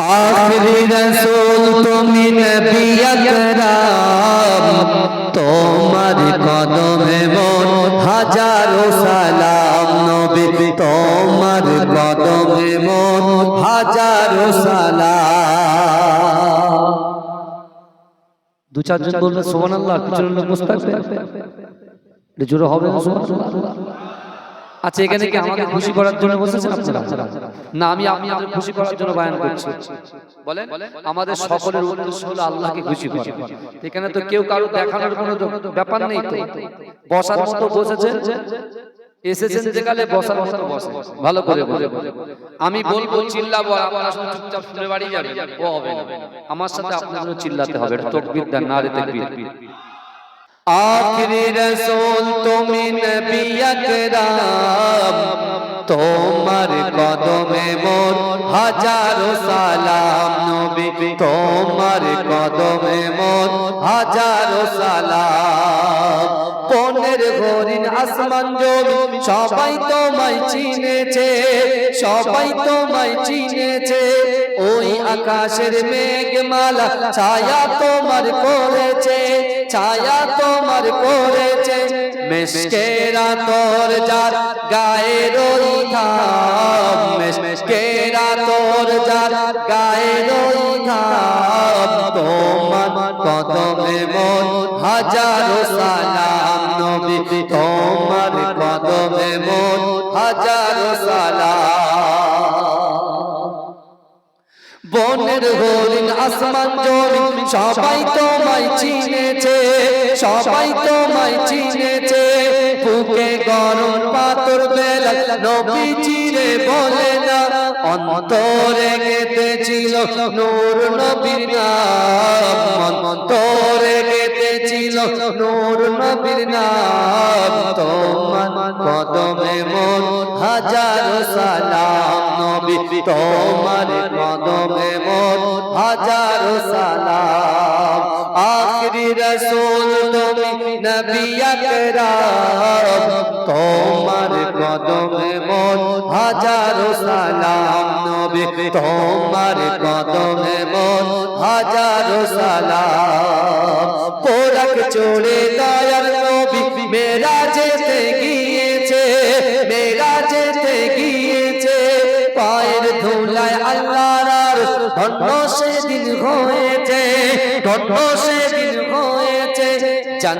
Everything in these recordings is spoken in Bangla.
आखिरी रसूल तुमी नबी अकराम তোমার কদমে মোর হাজারো সালাম নবী তোমার কদমে মোর হাজারো সালাম। দু চারজন বলবে সুবহানাল্লাহ, কিছু লোক মুস্তাকবে, এটা জোরে হবে না সুবহানাল্লাহ? আচ্ছা, এখানে কি আমাকে খুশি করার জন্য বসেছেন আপনারা? না, আমি আপনাদের খুশি করার জন্য বয়ান করছি। বলেন, আমাদের সকলের উদ্দেশ্য হলো আল্লাহকে খুশি করা। এখানে তো কেউ কারো দেখানোর কোনো ব্যাপার নেই, তো বসার মতো বসেছেন, এসেছেন যেখানে বসার মতো বসে, ভালো করে বলে। আমি বলবো চিল্লাবো, আপনারা শুধু চুপচাপ শুনে বাড়ি যাবেন, ও হবে না। আমার সাথে আপনাদেরও চিল্লাতে হবে, তাকবীর দেন, নারে তাকবীর। आखिरी रसूल तुमी नबी अकराम তোমার কদমে মোর হাজারো সালাম নবী তোমার কদমে মোর হাজারো সালাম। কোনের হরিণ আসমান জমি সবাই তোমায় চিনেছে, সবাই তোমায় চিনেছে। ওই আকাশের মেঘমালা ছায়া তোমার করেছে, ছায়া তোমার করেছে। মেশকেরা তোর যার গায়ের ওই ঘাম, মেশকেরা তোর যার গায়ের ওই ঘাম। তোমার কদমে মোর হাজারো সালাম নবী তোমার কদমে মোর হাজারো সালাম। বনের হরিণ আসমান জমি সবাই তোমায় চিনেছে, সবাই তোমায় চিনেছে। বুকে গরম পাথর বেলা নবী চিরে বলে না, অন্তরে গেঁথেছিল নূর নবীর নাম, অন্তরে গেঁথেছিল নূর নবীর নাম। তোমার কদমে মোর হাজারো সালাম নবী তোমার কদমে মোর হাজারো সালাম। आखिरी रसूल तुमी नबी अकराम তোমার কদমে মোর হাজারো সালাম নবী তোমার কদমে মোর হাজারো সালাম। পোরাক চড়ে দয়ার নবী মেরাজেতে গিয়েছে, মেরাজেতে গিয়েছে। পায়ের ধুলায় আল্লাহর আরশ ধন্য সেদিন হয়েছে, ধন্য সেদিন হয়েছে।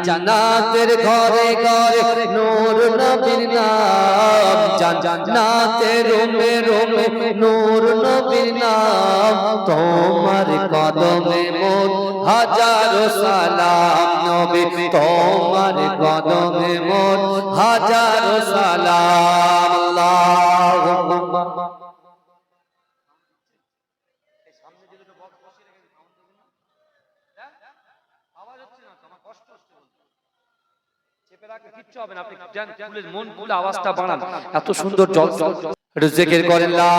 জান্নাতের ঘরে ঘরে নূর নবীর নাম, জান্নাতের রুমে রুমে নূর নবীর নাম। তোমার কদমে মোর হাজারো সালাম নবী তোমার কদমে মোর হাজারো সালাম। আল্লাহুম্মা কিচ্ছু হবে না, আপনি মন খুলে আওয়াজটা বাড়ান, এত সুন্দর জল জিকির করেন লা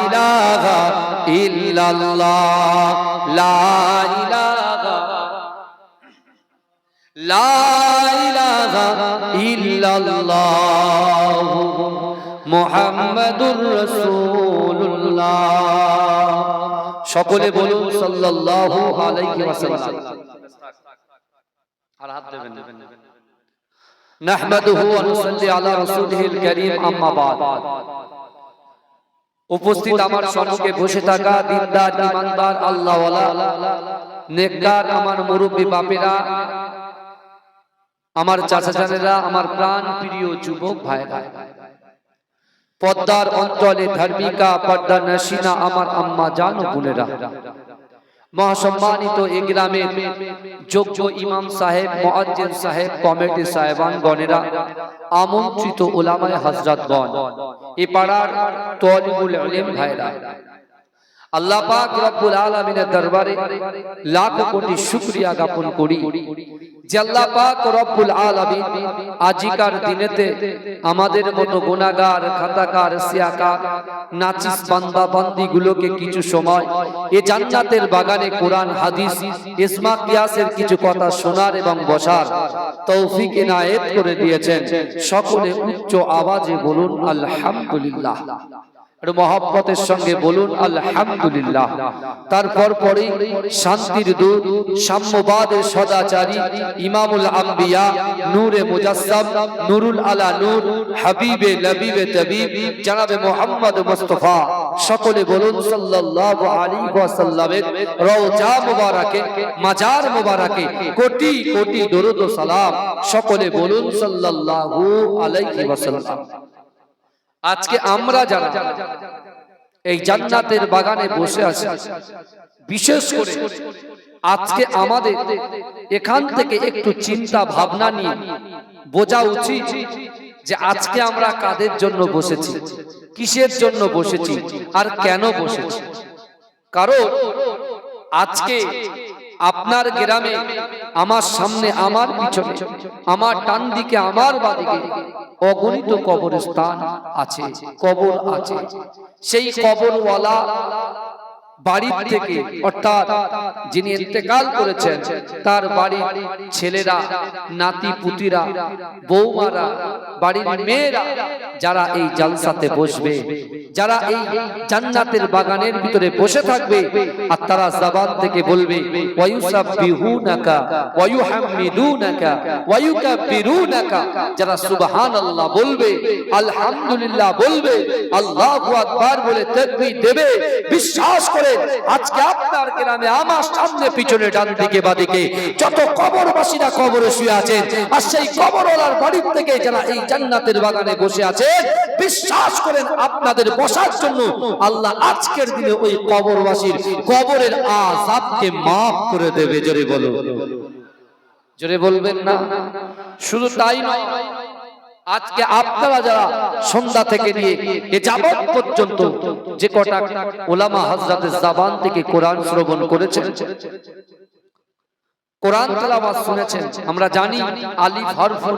ইলাহা ইল্লাল্লাহ, লা ইলাহা, লা ইলাহা ইল্লাল্লাহ মুহাম্মাদুর রাসূলুল্লাহ। সকলে বলুন সাল্লাল্লাহু আলাইহি ওয়াসাল্লাম। আর হাত দেবেন। নাহমাদুহু ওয়া নুসাল্লি আলা রাসূলিহিল কারীম, আম্মা বাদ। উপস্থিত আমার সম্মুখে বসে থাকা দিনদার ঈমানদার আল্লাহওয়ালা নেককার আমার মুরব্বি বাপেরা, আমার চাচা জানেরা, আমার প্রাণ প্রিয় যুবক ভাইরা, পদ্মার অঞ্চলে ধার্মিকা পর্দা নশিনা আমার আম্মা জান ও বোনেরা, মহাসম্মানিত এই গ্রামের যোগ্য ইমাম সাহেব, মুয়াজ্জিন সাহেব, কমিটি সাহেবান গণেরা, আমন্ত্রিত উলামায়ে হযরতগণ, এই পাড়ার তালিবুল ইলম ভাইরা, আল্লাহ পাক রব্বুল আলামিনের দরবারে লাখ কোটি শুকরিয়া জ্ঞাপন করি যে আল্লাহ পাক রব্বুল আলামিন আজিকার দিনেতে আমাদের মতো গুনাহগার, খাতাকার, সিয়াকার, নাচিস বান্দা বান্দিগুলোকে কিছু সময় এই জান্নাতের বাগানে কোরআন হাদিস ইসমা কিয়াসের কিছু কথা শোনার এবং বসার তৌফিক ইনায়েত করে দিয়েছেন। সকলে উচ্চ আওয়াজে বলুন আলহামদুলিল্লাহ। মহব্বতের সঙ্গে বলুন আলহামদুলিল্লাহ। তারপর পরে শান্তির দূত, সাম্যবাদের সদাচারী, ইমামুল আম্বিয়া, নূরে মুজাসসাম, নুরুল আলা নূর, হাবিবে লবিবে তবিব জনাবে মুহাম্মদ মুস্তাফা, সকলে বলুন সাল্লাল্লাহু আলাইহি ওয়াসাল্লামের রওজা মুবারাকে, মাজার মুবারাকে কোটি কোটি দরুদ ও সালাম। সকলে বলুন সাল্লাল্লাহু আলাইহি ওয়াসাল্লাম। আজকে আমরা যারা এই জান্নাতের বাগানে বসে আছি, বিশেষ করে আজকে আমাদের এখান থেকে একটু চিন্তা ভাবনা নিয়ে বোঝা উচিত যে আজকে আমরা কাদের জন্য বসেছি, কিসের জন্য বসেছি আর কেন বসেছি। কারণ আজকে আপনার গ্রামে, আমার সামনে, আমার পিছনে, আমার ডান দিকে, আমার বাদিকে অগণিত কবরস্থান আছে, কবর আছে। সেই কবরওয়ালা বাড়ির থেকে, অর্থাৎ যিনি ইন্তেকাল করেছেন তার বাড়ির ছেলেরা, নাতি পুতিরা, বৌমারা, বাড়ির মেয়েরা যারা এই জালসাতে বসবে, যারা এই জান্নাতের বাগানের ভিতরে বসে থাকবে, আর তারা জবান থেকে বলবে ওয়ায়ুসাব্বিহুনাকা ওয়ায়ুহাম্মিদুনাকা ওয়ায়ুকাব্বিরুনাকা, যারা সুবহানাল্লাহ বলবে, আলহামদুলিল্লাহ বলবে, আল্লাহু আকবার বলে তাকবীর দেবে। বিশ্বাস করে আজকে আপনার গ্রামে, আমার সামনে, পিছনে, ডান দিকে, বাদিকে যত কবরবাসীরা কবরে শুয়ে আছেন, আর সেই কবরওয়ালার বাড়ির থেকে যারা এই জান্নাতের বাগানে বসে আছেন, বিশ্বাস করেন আপনাদের বসার জন্য আল্লাহ আজকের দিনে ওই কবরবাসীর কবরের আযাবকে maaf করে দেবে। জোরে বলো, জোরে বলবেন না? শুধু তাই নয়, আজকে আপনারা যারা সন্ধ্যা থেকে নিয়ে এ যাবত পর্যন্ত যে কটা উলামা হযরতের জবান থেকে কোরআন শ্রবণ করেছেন, কোরআন তেলাওয়াত শুনেছেন, আমরা জানি আলিফ হরফুন,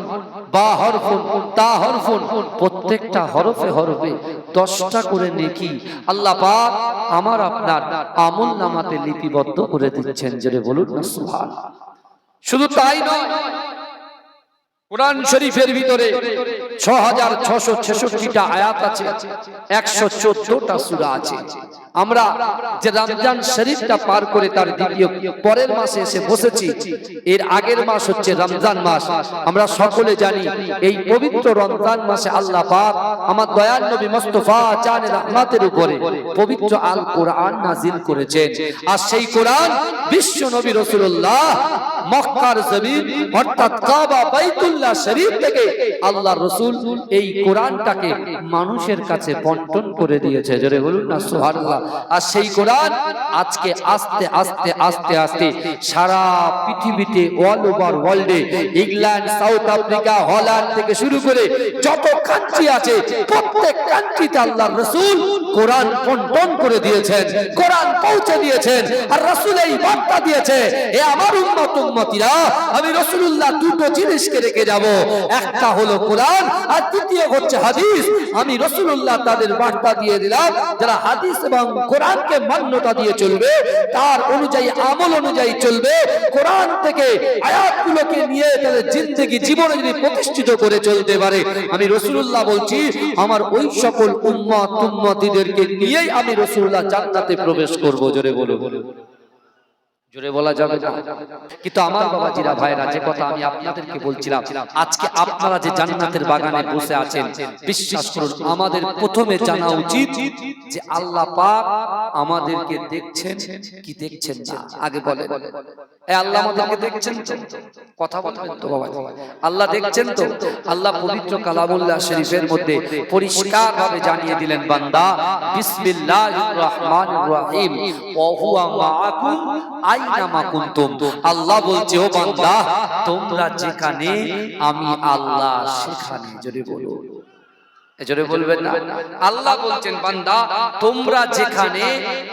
বা হরফুন, তা হরফুন, প্রত্যেকটা হরফে হরফে 10টা করে নেকি আল্লাহ পাক আমার আপনার আমলনামাতে লিপিবদ্ধ করে দিচ্ছেন। জোরে বলুন না সুবহানাল্লাহ। শুধু তাই নয়, কোরআন শরীফের ভিতরে 6666টা আয়াত আছে, 114টা সূরা আছে। আমরা যে রমজান শরীফটা পার করে তার দ্বিতীয় পরের মাসে এসে বসেছি, এর আগের মাস হচ্ছে রমজান মাস। আমরা সকলে জানি এই পবিত্র রমজান মাসে আল্লাহ পাক আমার দয়াল নবী মুস্তাফা জানে রহমাতের উপরে পবিত্র আল কোরআন নাজিল করেছেন। আর সেই কোরআন বিশ্ব নবী রাসূলুল্লাহ মক্কার জমিন অর্থাৎ কাবা বাইতুল্লাহ শরীফ থেকে আল্লাহ রাসূল এই কোরআনটাকে মানুষের কাছে বন্টন করে দিয়েছে। জোরে বলুন না সুবহানাল্লাহ। আর সেই কোরআন আজকে আস্তে আস্তে আস্তে আস্তে সারা পৃথিবীতে, অল ওভার ওয়ার্ল্ডে, ইংল্যান্ড, সাউথ আফ্রিকা, হল্যান্ড থেকে শুরু করে যত কান্ট্রি আছে, প্রত্যেক কান্ট্রিতে আল্লাহর রাসূল কোরআন বন্টন করে দিয়েছেন, কোরআন পৌঁছে দিয়েছেন। আর রাসূল এই বার্তা দিয়েছে, এ আমার উম্মত উম্মতিরা, আমি রাসূলুল্লাহ দুটো জিনিসকে রেখে যাব, একটা হলো কোরআন আর দ্বিতীয় হচ্ছে হাদিস। আমি রাসূলুল্লাহ তাদের বার্তা দিয়ে দিলাম, যারা হাদিস এবং কোরআনকে মান্যতা দিয়ে চলবে, তার অনুযায়ী আমল অনুযায়ী চলবে, কোরআন থেকে আয়াতগুলোকে নিয়ে তাদের জিন্দেগি জীবনে যদি প্রতিষ্ঠিত করে চলতে পারে, আমি রাসূলুল্লাহ বলছি আমার ওই সকল উম্মত উম্মতিদেরকে নিয়েই আমি রাসূলুল্লাহ জান্নাতে প্রবেশ করব। জোরে বলো, জোরে বলা যাবে না। কিন্তু আমার বাবাজিরা, ভাইরা, যে কথা আমি আপনাদেরকে বলছিলাম, আজকে আপনারা যে জান্নাতের বাগানে বসে আছেন, বিশ্বাস করুন আমাদের প্রথমে জানা উচিত যে আল্লাহ পাক আমাদেরকে দেখছেন কি দেখছেন না। আগে বলেন, আল্লাহ আমাদেরকে দেখছেন তো? কথা বলবেন তো বাবা? আল্লাহ দেখছেন তো? আল্লাহ পবিত্র কালামুল্লাহ শরীফের মধ্যে পরিষ্কার ভাবে জানিয়ে দিলেন, বান্দা বিসমিল্লাহির রহমানির রহিম ওয়া হুয়া মাআকুম আইনামা কুনতুম। আল্লাহ বলছে, ও বান্দা তোমরা যেখানে, আমি আল্লাহ সেখানে। জোরে বলো, জোরে বলবেন না? আল্লাহ বলছেন, বান্দা তোমরা যেখানে,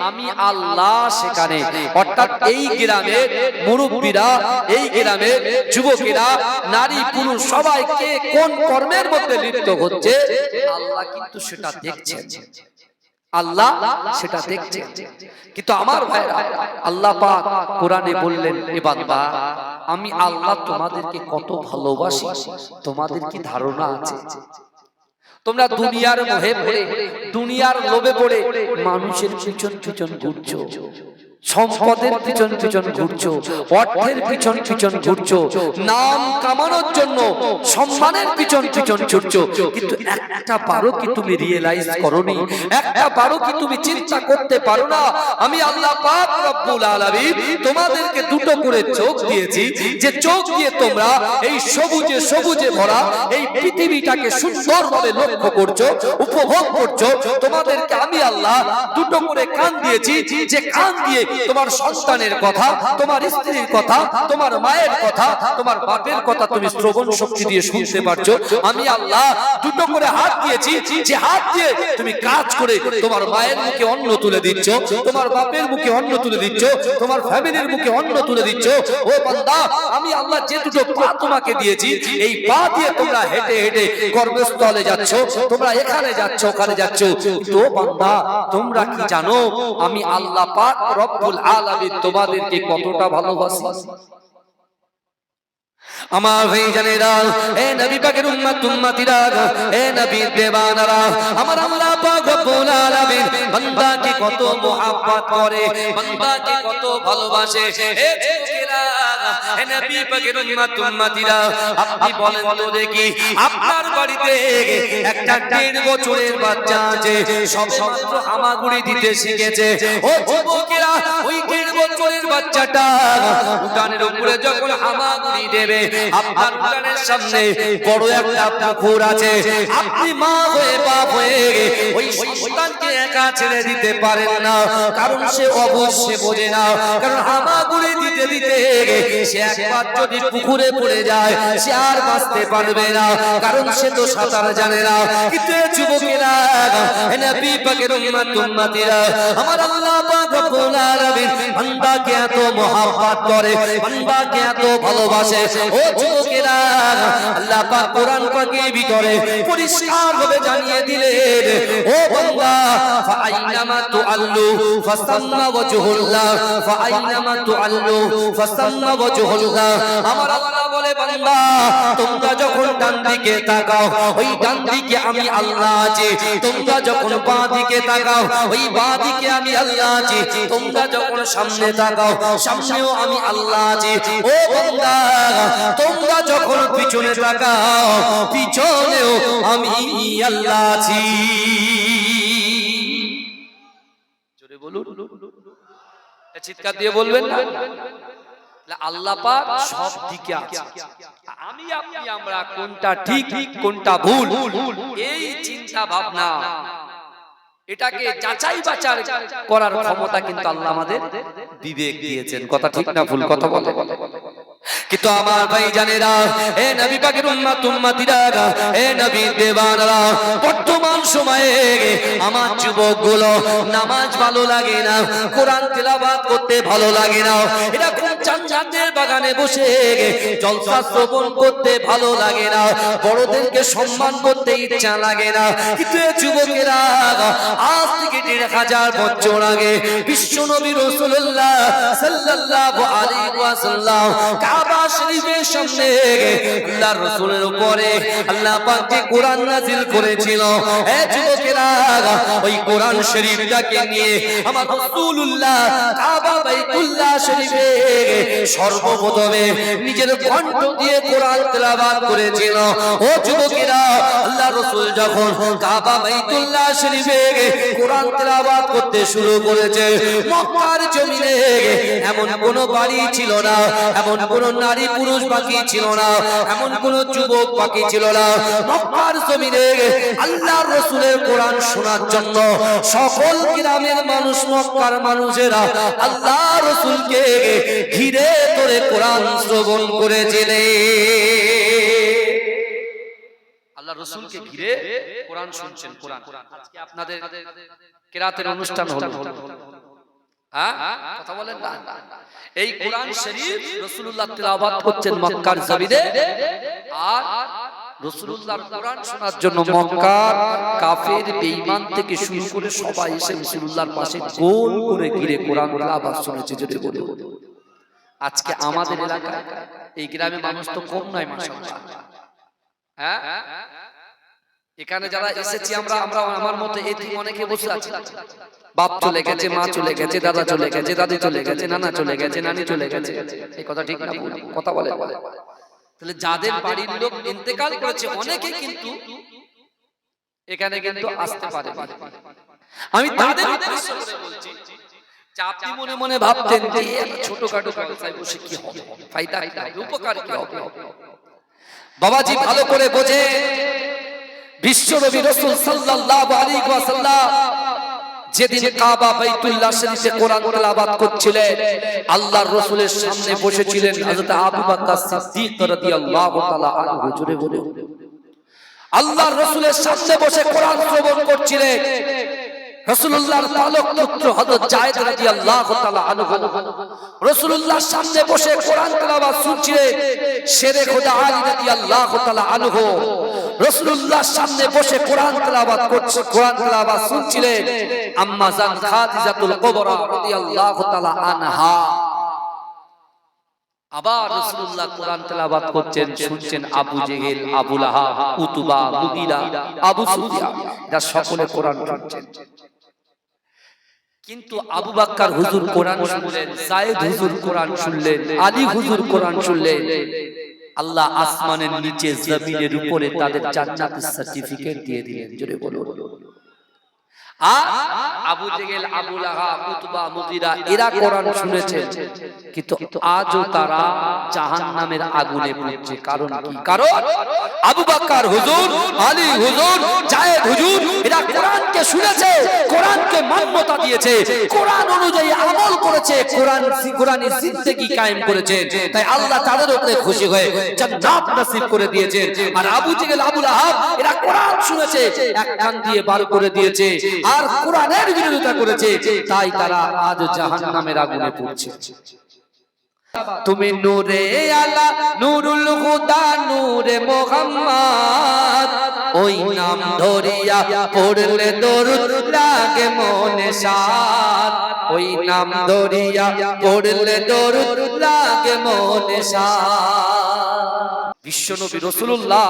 আমি আল্লাহ সেখানে। অর্থাৎ এই গ্রামের মুরব্বীরা, এই গ্রামের যুবকেরা, নারী পুরুষ সবাই কে কোন কর্মের মধ্যে লিপ্ত হচ্ছে, আল্লাহ কিন্তু সেটা দেখছেন, আল্লাহ সেটা দেখছেন। কিন্তু আমার ভাইরা, আল্লাহ পাক কোরআনে বললেন, এ বান্দা আমি আল্লাহ তোমাদেরকে কত ভালোবাসি তোমাদের কি ধারণা আছে? তোমরা দুনিয়ার মোহে পড়ে, দুনিয়ার লোভে পড়ে মানুষের পিছন পিছন ঘুরছো, সম্পদের পিছন পিছন ঘুরছো, অর্থের পিছন পিছন ঘুরছো, নাম কামানোর জন্য সম্মানের পিছন পিছন ছুটছো, কিন্তু একটা বারো কি তুমি রিয়েলাইজ করোনি? একটা বারো কি তুমি চিন্তা করতে পারো না আমি আল্লাহ পাক রব্বুল আলামিন তোমাদেরকে দুটো করে চোখ দিয়েছি, যে চোখ দিয়ে তোমরা এই সবুজে সবুজে ভরা এই পৃথিবীটাকে সুন্দরভাবে লক্ষ্য করছো, উপভোগ করছো। তোমাদেরকে আমি আল্লাহ দুটো করে কান দিয়েছি, যে কান দিয়ে তোমার সন্তানের কথা, তোমার স্ত্রীর কথা, তোমার মায়ের কথা, তোমার বাপের কথা তুমি শ্রবণ শক্তি দিয়ে শুনতে পারছো। আমি আল্লাহ দুটো করে হাত দিয়েছি, যে হাত দিয়ে তুমি কাজ করে তোমার মায়ের মুখে অন্ন তুলে দিচ্ছ, তোমার বাপের মুখে অন্ন তুলে দিচ্ছ, তোমার ফ্যামিলির মুখে অন্ন তুলে দিচ্ছ। ও বান্দা, আমি আল্লাহ যে দুটো পা তোমাকে দিয়েছি, এই পা দিয়ে তোমরা হেঁটে হেঁটে কর্মস্থলে যাচ্ছ, তোমরা এখানে যাচ্ছ, ওখানে যাচ্ছ। তো বান্দা, তোমরা কি জানো আমি আল্লাহ পাক রব্বুল আলামিন তোমাদেরকে কতটা ভালোবাসি? আমার ভাইজানেরা, এ নবী পাকের উম্মত উম্মতিরা, এ নবীর দেওয়ানারা, আমার আল্লাহ পাক রব্বুল আলামিন বান্দাকে কত মহব্বত করে, বান্দাকে কত ভালোবাসে। এ যুবকেরা, এ নবী পাকের উম্মত উম্মতিরা, আপনি বলেন তো দেখি, আপনার বাড়িতে একটা 1.5 বছরের বাচ্চা আছে, সবেমাত্র হামাগুড়ি দিতে শিখেছে। ও যুবকেরা, ওই 1.5 বছরের বাচ্চাটা উঠানের উপরে যখন হামাগুড়ি দেবে, আপনার উঠানের সামনে বড় একটা পুকুর আছে, আপনি মা হয়ে বাপ হয়ে ওই সন্তানকে একা ছেড়ে দিতে পারেন না, কারণ সে অবশ্যই বোঝে না, কারণ হামাগুড়ি দিতে দিতে সে একবার যদি পুকুরে পড়ে যায় সে আর বাঁচতে পারবে না, কারণ সে তো সাঁতার জানে না। কিন্তু যুবকেরা, নবী পাকের উম্মত উম্মতিরা, আমার আল্লাহ পাক রব্বুল আলামিন বান্দাকে এত মহব্বত করে, বান্দাকে এত ভালোবাসে। ও যুবকেরা, আল্লাহ পাক কোরআন পাকের ভিতরে পরিষ্কারভাবে জানিয়ে দিলেন, ও বান্দা, ফাআইনামা তুআল্লু ফাসাম্মা ওয়াজহুল্লাহ, ফাআইনামা তুআল্লু ফাসাম্মা ওয়াজহুল্লাহ। আমার আল্লাহ বলে, বান্দা, তোমরা যখন ডান দিকে তাকাও, ওই ডান দিকে আমি আল্লাহ আছি, তোমরা যখন বাঁ দিকে তাকাও, ওই বাঁ দিকে আমি আল্লাহ আছি, তোমরা যখন সামনে তাকাও, সামনেও আমি আল্লাহ আছি। ও বান্দা, তোমরা যখন পিছনে তাকাও, পিছনেও আমি আল্লাহ আছি। জোরে বলুন, চিৎকার দিয়ে বলবেন না? আল্লাহ পাক সব দিকে আছে, আমি আপনি আমরা কোনটা ঠিক কোনটা ভুল এই চিন্তা ভাবনা, এটাকে যাচাই বাছাই করার ক্ষমতা কিন্তু আল্লাহ আমাদের বিবেক দিয়েছেন। কথা ঠিক না ভুল? কথা বলে। কিন্তু আমার ভাইজানেরা, এ নবী পাকের উম্মত উম্মতিরা, এ নবীর দেওয়ানারা, বর্তমান সময়ে আমার যুবকগুলো নামাজ ভালো লাগে না, কোরআন তেলাওয়াত করতে ভালো লাগে না, এরকম জান্নাতের বাগানে বসে জলসা শ্রবণ করতে ভালো লাগে না, বড়দেরকে সম্মান করতে ইচ্ছা লাগে না। কিন্তু যুবকেরা, আজ থেকে 1000 বছর আগে বিশ্ব নবী রাসূলুল্লাহ সাল্লাল্লাহু আলাইহি ওয়াসাল্লাম কাবা শরীফের সামনে আল্লাহর রাসূলের উপরে আল্লাহ পাক যে কোরআন নাযিল করেছিল, এ যুবকেরা, ওই কোরআন শরীফটাকে নিয়ে আমার রাসূলুল্লাহ কাবা বাইতুল্লাহ শরীফে সর্বপ্রথমে নিজের কণ্ঠ দিয়ে কোরআন তেলাওয়াত করেছিল। ও যুবকেরা, আল্লাহর রাসূল যখন কাবা বাইতুল্লাহ শরীফে কোরআন তেলাওয়াত করতে শুরু করেছে, মক্কার জমিনে এমন কোন বাড়ি ছিল না, এমন কোন নারী পুরুষ বাকি ছিল না, এমন কোন যুবক বাকি ছিল না। মক্কার জমিনে আল্লাহর রাসূলের কোরআন শোনার জন্য সকল গ্রামের মানুষ, মক্কার মানুষেরা আল্লাহর রাসূলকে ঘিরে ধরে কোরআন শ্রবণ করেছিলেন। আল্লাহর রাসূলকে ঘিরে কোরআন শুনছেন। কোরআন আজকে আপনাদের কিরাতের অনুষ্ঠান হলো, হ্যাঁ কথা বলেন না? এই কোরআন শরীফ রাসূলুল্লাহ তেলাওয়াত করছেন মক্কার জমিনে, আর রাসূলুল্লাহর কোরআন শোনার জন্য মক্কার কাফের বেঈমান থেকে শুরু করে সবাই এসে রাসূলুল্লাহর পাশে গোল করে ঘিরে কোরআন তেলাওয়াত শুনেছে। যদি বলে আজকে আমাদের এলাকায় এই গ্রামে মানুষ তো কম নয় মাশাআল্লাহ, হ্যাঁ এখানে যারা এসেছি আমরা আমার মতো এতিম অনেকে বসে আছি। বাপ চলে গেছে, মা চলে গেছে, দাদা চলে গেছে, দাদি চলে গেছে, নানা চলে গেছে, নানি চলে গেছে। এই কথা ঠিক না? কথা বলে। তাহলে যাদের বাড়ির লোক ইন্তেকাল করেছে অনেকে কিন্তু এখানে কিন্তু আসতে পারে। আমি তাদের উদ্দেশ্য করে বলছি যে আপনি মনে মনে ভাবতেন যে ছোটখাটো ব্যবসায় বসে কি হবে, ফায়দা কি হবে, উপকার কি হবে। বাবাজি ভালো করে বোঝে, বিশ্বনবী রাসূল সাল্লাল্লাহু আলাইহি ওয়াসাল্লাম যেদিন কাবা বাইতুল্লাহ শরীফে কোরআন তেলাওয়াত করছিলেন, আল্লাহর রাসূলের সামনে বসেছিলেন হযরত আবু বকর সিদ্দিক রাদিয়াল্লাহু তাআলা আনহু। জোরে বলে, আল্লাহর রাসূলের সামনে বসে কোরআন শ্রবণ করছিলেন রাসূলুল্লাহর পালক পুত্র হযরত যায়েদ রাদিয়াল্লাহু তাআলা আনহু। রাসূলুল্লাহর সামনে বসে কোরআন তেলাওয়াত শুনছিলেন শেরে খোদা আলী রাদিয়াল্লাহু তাআলা আনহু। রাসূলুল্লাহর সামনে বসে কোরআন তেলাওয়াত শুনছিলেন আম্মা জান খাদিজাতুল কুবরা রাদিয়াল্লাহু তাআলা আনহা। আবার রাসূলুল্লাহ কোরআন তেলাওয়াত করছেন, শুনছেন আবু জেহেল, আবু লাহাব, উতবা, মুগীরা, আবু সুফিয়ান, এরা সকলে কোরআন শুনছেন। কিন্তু আবু বকর হুজুর কোরআন শুনলেন, যায়েদ হুজুর কোরআন শুনলেন, আলী হুজুর কোরআন শুনলেন। আল্লাহ আসমানের নিচে জমিনের উপরে তাদের জান্নাতের সার্টিফিকেট দিয়ে দিলেন। জোরে বলুন। আর আবু জেহেল, আবু লাহাব, উতবা, মুগীরা এরা কোরআন শুনেছে, কিন্তু আজও তারা জাহান্নামের আগুনে পুড়ছে। কারণ কি? কারণ আবু বকর হুজুর, আলী হুজুর, যায়েদ হুজুর এরা কোরআনকে শুনেছে, কোরআনকে মান্যতা দিয়েছে, কোরআন অনুযায়ী আমল করেছে, কোরআনি জিন্দেগি কায়েম করেছে। তাই আল্লাহ তাদের উপরে খুশি হয়ে জান্নাত নসিব করে দিয়েছেন। আর আবু জেহেল, আবু লাহাব এরা কোরআন শুনেছে, এক কান দিয়ে বার করে দিয়েছে আর কোরআনের বিরোধিতা করেছে, তাই তারা আজ জাহান্নামের আগুনে পুড়ছে। তুমি নূরে আলা, নূরুল হুদা, নূরে মুহাম্মদ, ওই নাম ধরিয়া পড়লে দরুদ লাগে মনে শাদ, ওই নাম ধরিয়া পড়লে দরুদ লাগে মনে শাদ। বিশ্বনবী রাসূলুল্লাহ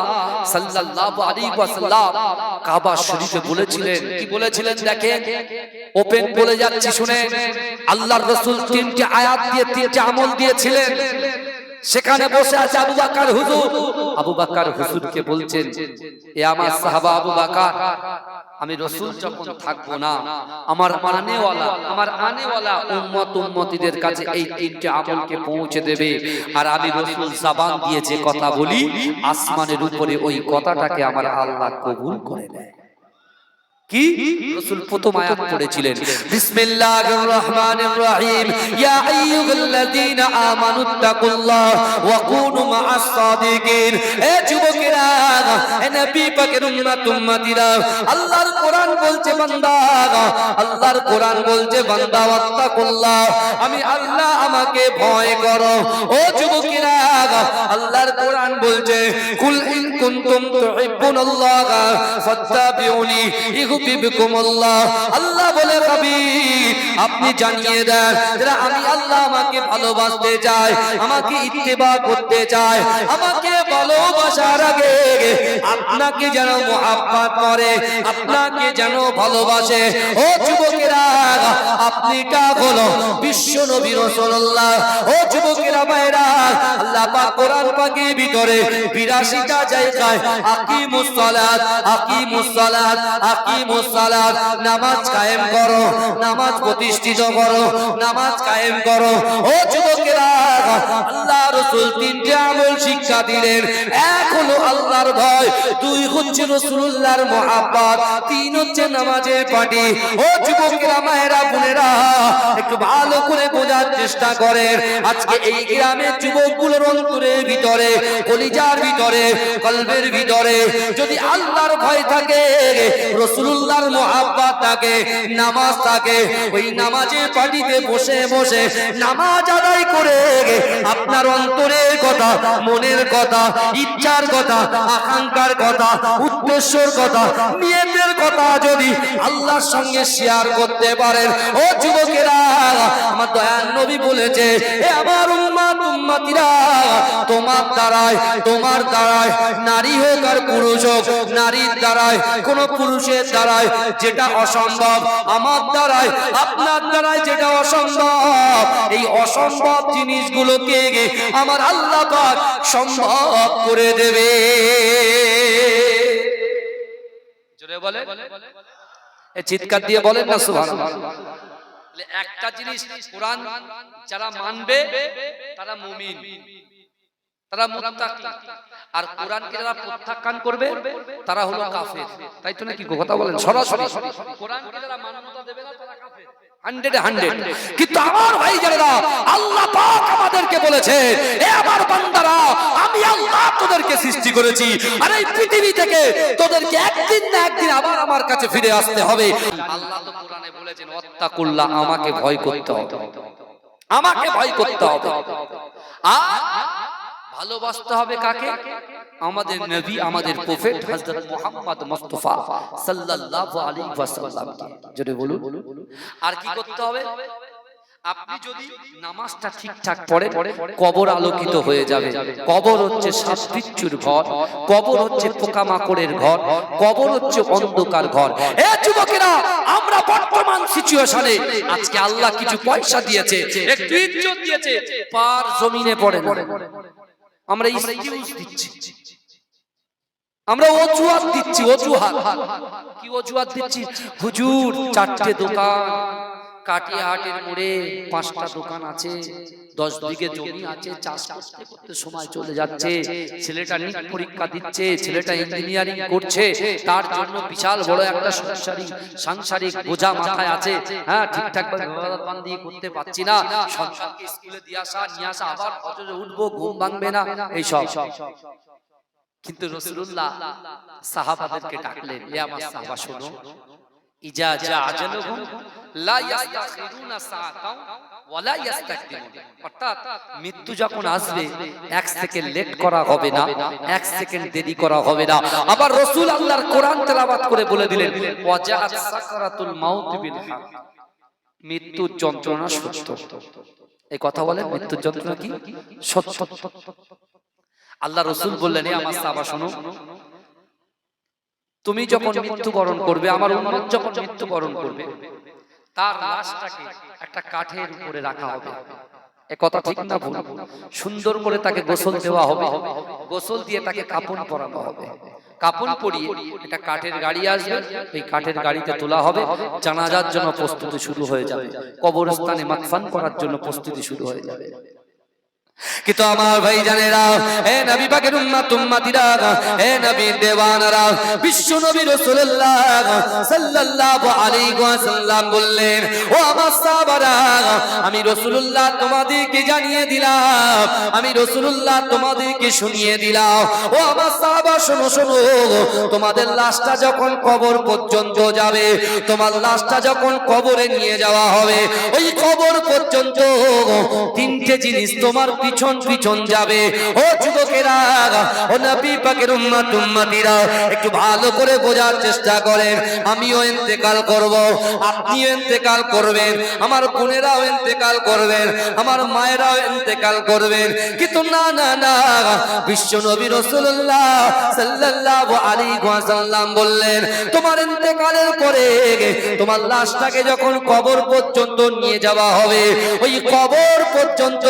সাল্লাল্লাহু আলাইহি ওয়াসাল্লাম কাবা শরীফে বলেছিলেন, কি বলেছিলেন দেখেন, ওপেন বলে যাচ্ছি শুনে। আল্লাহর রাসূল তিনটি আয়াত দিয়ে তিনটি আমল দিয়েছিলেন। সেখানে বসে আছে আবু বকর হুজুর। আবু বকর হুজুরকে বলছেন, এ আমার সাহাবা আবু বকর, আমি রাসূল যখন থাকবো না, আমার আনেওয়ালা উম্মতিদের কাছে এই তিনটি আমলকে পৌঁছে দেবে। আর আমি রাসূল জবান দিয়ে যে কথা বলি, আসমানের উপরে ওই কথাটাকে আমার আল্লাহ কবুল করে নেয়। কি রাসূল প্রথম আয়াত পড়েছিলেন, বিসমিল্লাহির রহমানির রহিম, ইয়া আইয়ুহাল্লাযীনা আমানুত্তাকুল্লাহ ওয়া কুনু মাআস সাদিকিন। এ যুবকেরা, এ নবী পাকের উম্মতিরা, আল্লাহর কোরআন বলছে বান্দা, আল্লাহর কোরআন বলছে বান্দা ওয়াত্তাকুল্লাহ, আমি আল্লাহ, আমাকে ভয় করো। ও যুবকেরা, আল্লাহর কোরআন বলছে কুল ইন কুনতুম তুহিব্বুনাল্লাহ ফাত্তাবিউনি ইউহিব্বুকুমুল্লাহ। আল্লাহ বলে হাবিব আপনি জানিয়ে দেন, যারা আমি আল্লাহ আমাকে ভালোবাসতে চায়, আমাকে ইত্তেবা করতে চায়, আমাকে ভালোবাসার আগে আপনাকে যেন মুহাব্বত করে, আপনাকে যেন ভালোবাসে। ও যুবকেরা, আপনি কা হলো বিশ্ব নবী রাসূলুল্লাহ। ও যুবকেরা ভাইরা, আল্লাহ পাক কোরআন পাকের ভিতরে 82টা জায়গায় আকিমুস সালাত, আকিমুস সালাত, আকিমুস সালাত, নামাজ কায়েম করো, নামাজ প্রতিষ্ঠিত করো, নামাজ কায়েম করো। ও যুবকেরা, আল্লাহ রাসূল তিনটি আমল শিক্ষা দিলেন। এক হলো আল্লাহর ভয়, দুই হচ্ছে রাসূলুল্লাহর মুহাব্বত, তিন হচ্ছে নামাজের পাটি। ও যুবকেরা, মায়েরা, বোনেরা, একটু ভালো করে বোঝার চেষ্টা করেন। আজকে এই গ্রামের যুবকগুলোর অন্তরের ভিতরে, কলিজার ভিতরে, কলবের ভিতরে যদি আল্লাহর ভয় থাকে, রাসূলুল্লাহর মুহাব্বত থাকে, নামাজ থাকে, ওই নামাজের পাটিতে বসে বসে নামাজ আদায় করে আপনার অন্তরের কথা, মনের কথা, ইচ্ছার কথা, আকাঙ্ক্ষার কথা, উদ্দেশ্যের কথা, নিয়তের কথা যদি আল্লাহর সঙ্গে শেয়ার করতে পারেন, ও যুবকেরা, আমার দয়াল নবী বলেছে, এ আমার উম্মত উম্মতিরা, তোমার দ্বারায় নারী হোক আর পুরুষ হোক, নারীর দ্বারায় কোন পুরুষের দ্বারায় যেটা অসম্ভব, আমার দ্বারায় আপনার দ্বারায় যেটা অসম্ভব, এই অসম্ভব জিনিসগুলোকে আমার আল্লাহ পাক সম্ভব করে দেবে। জোরে বলে, চিৎকার দিয়ে বলেন না সুবহানাল্লাহ। একটা জিনিস, কোরআন যারা মানবে তারা মুমিন, তারা মুত্তাকি, আর কোরআনকে যারা প্রত্যাখ্যান করবে তারা হলো কাফের। তাই তো নাকি কথা বলেন? সরাসরি কোরআনকে যারা মান্যতা দেবে না তারা কাফের 100 কিন্তু আমার ভাই যারা, আল্লাহ পাক আমাদেরকে বলেছে, এ আমার বান্দারা, আমি আল্লাহ তোদেরকে সৃষ্টি করেছি, আর এই পৃথিবী থেকে তোদেরকে একদিন না একদিন আবার আমার কাছে ফিরে আসতে হবে। আল্লাহ তো কোরআনে বলেছেন, ওয়াত্তাকুল্লাহ, আমাকে ভয় করতে হবে, আমাকে ভয় করতে হবে। আর ভালোবাসতে হবে কাকে? আমাদের নবী, আমাদের প্রফেট হযরত মুহাম্মদ মুস্তাফা সাল্লাল্লাহু আলাইহি ওয়াসাল্লামকে। জোরে বলুন। আর কি করতে হবে? আপনি যদি নামাজটা ঠিকঠাক পড়েন, কবর আলোকিত হয়ে যাবে। কবর হচ্ছে সাতবিচ্ছুর ঘর, কবর হচ্ছে পোকামাকড়ের ঘর, কবর হচ্ছে অন্ধকার ঘর। এ যুবকেরা, আমরা বর্তমান সিচুয়েশনে আজকে আল্লাহ কিছু পয়সা দিয়েছে, একটু ইজ্জত দিয়েছে, পার জমিনে পড়ে না। আমরা এক্সকিউজ দিচ্ছি, আমরা অজুহাত দিচ্ছি। অজুহাত কি? অজুহাত দিচ্ছি, হুজুর 4টে দোকান, কাটিয়াহাটের মোড়ে 5টা দোকান আছে, 10 বিঘে জমি আছে, চাষ করতে করতে সময় চলে যাচ্ছে, ছেলেটা নিট পরীক্ষা দিচ্ছে, ছেলেটা ইঞ্জিনিয়ারিং করছে, তার জন্য বিশাল বড় একটা সাংসারিক বোঝা মাথায় আছে। হ্যাঁ, ঠিকঠাক ভাবে বান্দি করতে পারছি না, সন্তানকে স্কুলে দিয়ে আসা নিয়ে আসা, আবার ফজরে উঠবো, ঘুম ভাঙবে না, এই সব। কিন্তু রাসূলুল্লাহ সাহাবাদেরকে ডাকলেন, এ আমার সাহাবা শোনো, ইজা জা আজালুহুম লা ইস্তাখিরুনা সাআতাও ওয়ালা ইস্তাকদিমুন। অর্থাৎ মৃত্যু যখন আসবে, 1 সেকেন্ড লেট করা হবে না, 1 সেকেন্ড দেরি করা হবে না। আবার রাসূল আল্লাহর কোরআন তেলাওয়াত করে বলে দিলেন, ওয়াজাআত সাকরাতুল মাউত বিল হক, মৃত্যুর যন্ত্রণা সত্য। এই কথা বলেন, মৃত্যুর যন্ত্রণা কি? সত্য। আল্লাহ রাসূল বললেন, এ আমার সাহাবা শোনো, তুমি যখন মৃত্যুবরণ করবে, আমার উম্মত যখন মৃত্যুবরণ করবে, তার লাশটাকে একটা কাঠের উপরে রাখা হবে। এ কথা ঠিক না ভুল? সুন্দর করে তাকে গোসল দেওয়া হবে, গোসল দিয়ে তাকে কাফন পরানো হবে, কাফন পরিয়ে একটা কাঠের গাড়ি আসবে, এই কাঠের গাড়িতে তোলা হবে, জানাজার জন্য প্রস্তুতি শুরু হয়ে যাবে, কবরস্থানে মাদফান করার জন্য প্রস্তুতি শুরু হয়ে যাবে। কিন্তু আমার ভাই জানেরা, হে নবী পাকের উম্মত উম্মতিরা, হে নবীর দেওয়ানারা, বিশ্ব নবী রাসূলুল্লাহ সাল্লাল্লাহু আলাইহি ওয়াসাল্লাম বললেন, ও আমার সাহাবারা, আমি রাসূলুল্লাহ তোমাদেরকে জানিয়ে দিলাম, আমি রাসূলুল্লাহ তোমাদেরকে শুনিয়ে দিলাম, ও আমার সাহাবা শোনো শোনো, তোমাদের লাশটা যখন কবর পর্যন্ত যাবে, তোমার লাশটা যখন কবরে নিয়ে যাওয়া হবে, ওই কবর পর্যন্ত 3টে জিনিস তোমার পিছন পিছন যাবে। ও যুবকেরা, ও নবী পাকের উম্মত উম্মতিরা, একটু ভালো করে বোঝার চেষ্টা করেন। আমিও ইন্তেকাল করব, আপনিও ইন্তেকাল করবেন, আমার বোনেরাও ইন্তেকাল করবেন, আমার মায়েরাও ইন্তেকাল করবেন। কিন্তু না না না, বিশ্ব নবী রাসূলুল্লাহ সাল্লাল্লাহু আলাইহি ওয়াসাল্লাম বললেন, তোমার ইন্তেকালের পরে তোমার লাশটাকে যখন কবর পর্যন্ত নিয়ে যাওয়া হবে, ওই কবর পর্যন্ত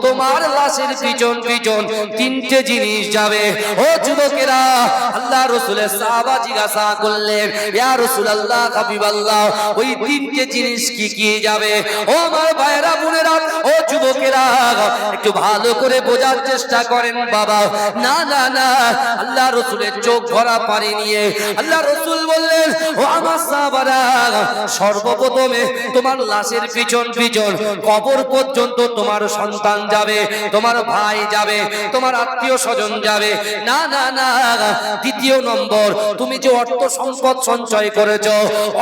তোমার লাশের পিছন পিছন 3টে জিনিস যাবে। ও যুবকেরা, আল্লাহ রাসূলের সাহাবা জিজ্ঞাসা করলেন, ইয়া রাসূলুল্লাহ, হাবিবাল্লাহ, ওই 3টে জিনিস কি কি যাবে? ও আমার ভাইরা বোনেরা, ও যুবকেরা, একটু ভালো করে বোঝার চেষ্টা করেন বাবা। না না না, আল্লাহ রাসূলের চোখ ভরা পানি নিয়ে আল্লাহ রাসূল বললেন, ও আমার সাহাবারা, সর্বপ্রথমে তোমার লাশের পিছন পিছন কবর পর্যন্ত তোমার সন্তান যাবে, তোমার ভাই যাবে, তোমার আত্মীয় স্বজন যাবে। না না না, দ্বিতীয় নম্বর, তুমি যে অর্থ সম্পদ সঞ্চয় করেছো,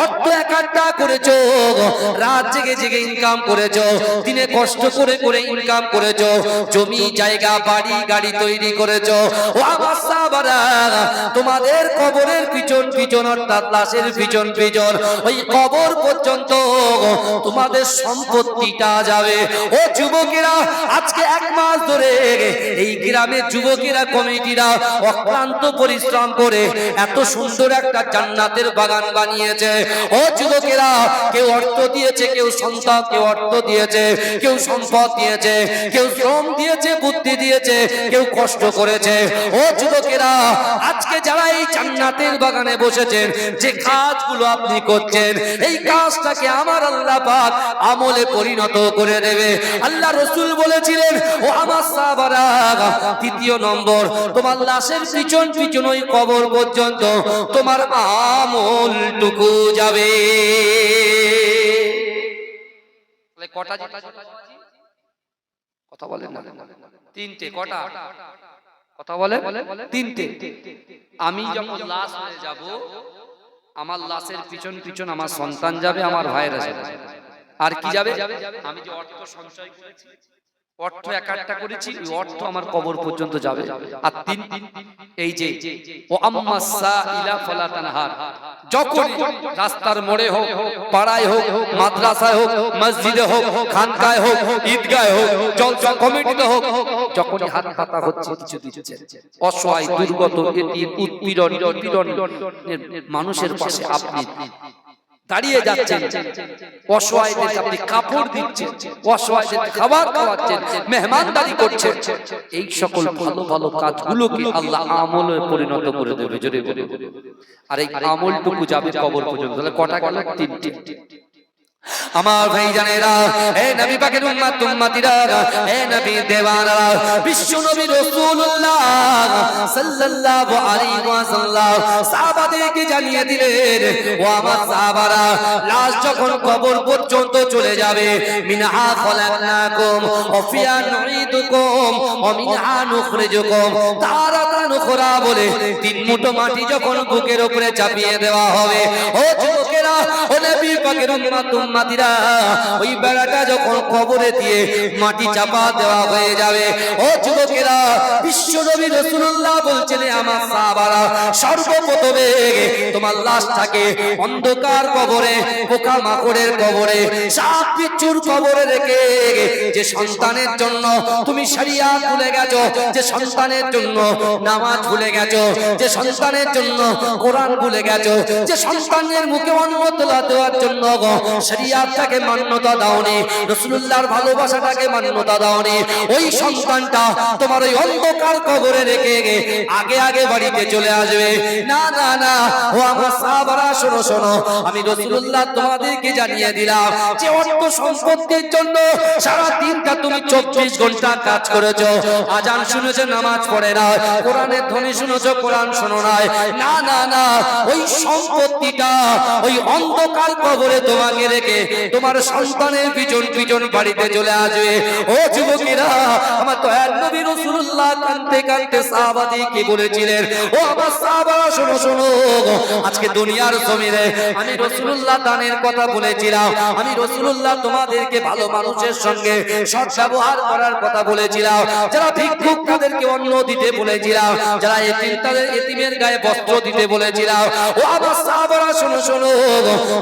অর্থ একাত্তা করেছো, রাত জেগে জেগে ইনকাম করেছো, দিনে কষ্ট করে করে ইনকাম করেছো, জমি জায়গা বাড়ি গাড়ি তৈরি করেছো, ও আমার সাহাবারা তোমাদের কবরের পিছন পিছন অর্থাৎ লাশের পিছন পিছন ওই কবর পর্যন্ত তোমাদের সম্পত্তিটা যাবে। ও যুবকেরা, আজকে এক মাস ধরে এই গ্রামের যুবকেরা কমিটিরা অক্লান্ত পরিশ্রম করে এত সুন্দর একটা জান্নাতের বাগান বানিয়েছে। ও যুবকেরা, কেউ অর্থ দিয়েছে, কেউ সন্তান, কেউ অর্থ দিয়েছে, কেউ সম্পদ দিয়েছে, কেউ শ্রম দিয়েছে, বুদ্ধি দিয়েছে, কেউ কষ্ট করেছে। ও যুবকেরা, আজকে যারা এই জান্নাতের বাগানে বসেছেন, যে কাজগুলো আপনি করছেন, এই কাজটাকে আমার আল্লাহ পাক আমলে পরিণত করে দেবে। আল্লাহ রাসূল বলেছিলেন, ও আমার সাহাবারা, তৃতীয় নম্বর, তোমার লাশের পিছন পিছন ওই কবর পর্যন্ত তোমার আমলটুকু যাবে। কটা কথা বলেন না? তিনটে। কটা কথা বলেন? তিনটে। আমি যখন লাশ হয়ে যাব, আমার লাশের পিছন পিছন আমার সন্তান যাবে, আমার ভাইয়েরা যাবে। আর কি যাবে? আমি যে অর্থ সঞ্চয় করেছি, অর্থ একাট্টা করেছি, ওই অর্থ আমার কবর পর্যন্ত যাবে। আর তিন, এই যে ও আম্মা সাইলা ফালা তানহার, যখন রাস্তার মোড়ে হোক, পাড়ায় হোক, মাদ্রাসায় হোক, মসজিদে হোক, খানকায় হোক, ঈদগাহে হোক, জলসা কমিটিতে হোক, যখন হাত পাতা হচ্ছে, কিছু দিচ্ছে, অসহায় দুর্গত এতিম উৎপীড়ন মানুষের পাশে আপনি দাঁড়িয়ে যাচ্ছেন, অসহায়দের আপনি কাপড় দিচ্ছেন, অসহায়দের খাবার খাওয়াচ্ছেন, মেহমানদারি করছেন, এই সকল ভালো ভালো কাজগুলোকে আল্লাহ আমলে পরিণত করে দেবে। জোরে বলে। আর এই আমলটুকু যাবে কবর পর্যন্ত। তাহলে কটা গেল? তিনটে। আমার ভাইজানেরা, হে নবী পাকের উম্মত উম্মতিরা, হে নবী দেওয়ানা, বিশ্ব নবী রাসূলুল্লাহ সাল্লাল্লাহু আলাইহি ওয়াসাল্লাম সাহাবাদেরকে জানিয়ে দিলেন, ও আমার সাহাবারা, লাশ যখন কবর পর্যন্ত চলে যাবে, মিনহা খলাকনাকুম ওয়া ফিহা নুঈদুকুম ওয়া মিনহা নুখরিজুকুম তারাতান উখরা বলে তিন মুঠো মাটি যখন বুকের উপরে চাপিয়ে দেওয়া হবে। ও যুবকেরা, ও নবী পাকের উম্মত উম্মতিরা, ওই বেড়াটা যখন কবরে দিয়ে মাটি চাপা দেওয়া হয়ে যাবে, ও যুবকেরা, বিশ্ব নবী রাসূলুল্লাহ বলছেন, আমার সাহাবারা, সর্বপ্রথমে তোমার লাশটাকে অন্ধকার কবরে, পোকা মাকড়ের কবরে, সাপ বিচ্ছুর কবরে রেখে, যে সন্তানের জন্য তুমি শরিয়াত ভুলে গেছো, যে সন্তানের জন্য নামাজ ভুলে গেছো, যে সন্তানের জন্য কোরআন ভুলে গেছো, যে সন্তানের মুখে অন্ন তোলা দেওয়ার জন্য শরিয়াতটাকে মান্যতা দাওনি, রাসূলুল্লাহর ভালোবাসাটাকে মান্যতা দাওনি, ওই সন্তানটা তোমার ওই অন্ধকার কবরে রেখে আগে আগে বাড়িতে চলে আসবে। না না না, ও আমার সাহাবারা, শোনো শোনো, আমি রাসূলুল্লাহ তোমাদেরকে জানিয়ে দিলাম যে অর্থ সম্পত্তির জন্য সারা দিনটা তুমি 24 ঘন্টা কাজ করেছো, আজান শুনেছো, নামাজ পড়ে না, কোরআনের ধ্বনি শুনেছো, কোরআন শোনো নাই, না না না, ওই সম্পত্তিটা ওই অন্ধকার কবরে তোমাকে রেখে তোমার সন্তানের পিছন পিছন বাড়িতে চলে আসবে। ও যুবকেরা, আমার দয়ার নবী রাসূলুল্লাহ কাঁদতে কাঁদতে সাহাবাদেরকে বলেছিলেন, ও আমার সাহাবারা, শোনো শোনো, আজকে দুনিয়ার জমিনে আমি রাসূলুল্লাহ দানের কথা বলেছিলাম, আমি রাসূলুল্লাহ তোমাদেরকে ভালো মানুষের সঙ্গে সৎ ব্যবহার করার কথা বলেছিলাম, যারা ভিক্ষুক তাদেরকে অন্ন দিতে বলেছিলাম, যারা এতিম তাদের এতিমের গায়ে বস্ত্র দিতে বলেছিলাম। ও আমার সাহাবারা, শোনো শোনো,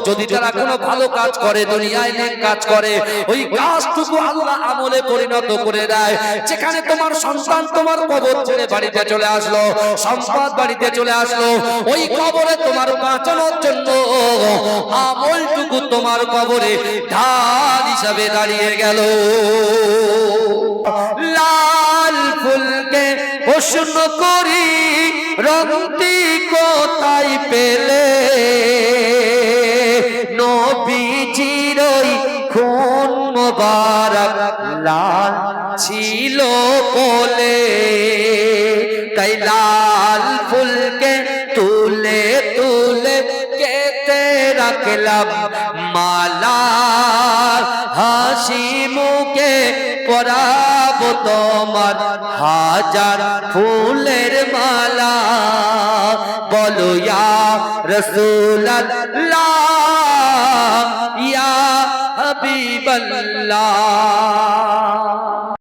যদি তারা কোনো ভালো কাজ করে, দুনিয়ায় নেক কাজ করে, ওই কাজটুকু আল্লাহ আমলে পরিণত করে দেয়। যেখানে তোমার সন্তান তোমার কবর ছেড়ে বাড়িতে চলে আসলো, সম্পদ বাড়িতে চলে আসলো, ওই কবরে তোমার বাঁচানোর জন্য আমলটুকু তোমার কবরে ঢাল হিসাবে দাঁড়িয়ে গেল। লাল ফুলকে প্রশ্ন করি, রংটি কোথায় পেলে, নবীজির ওই খুন মোবারক লাল ছিল বলে, তাই লাল ফুলকে তুলে তুলে কেটে রাখলাম মালা, হাসি মুখে পরাবো তোমার হাজার ফুলের মালা, বলো ইয়া রাসূলুল্লাহ, ইয়া হাবিবাল্লাহ।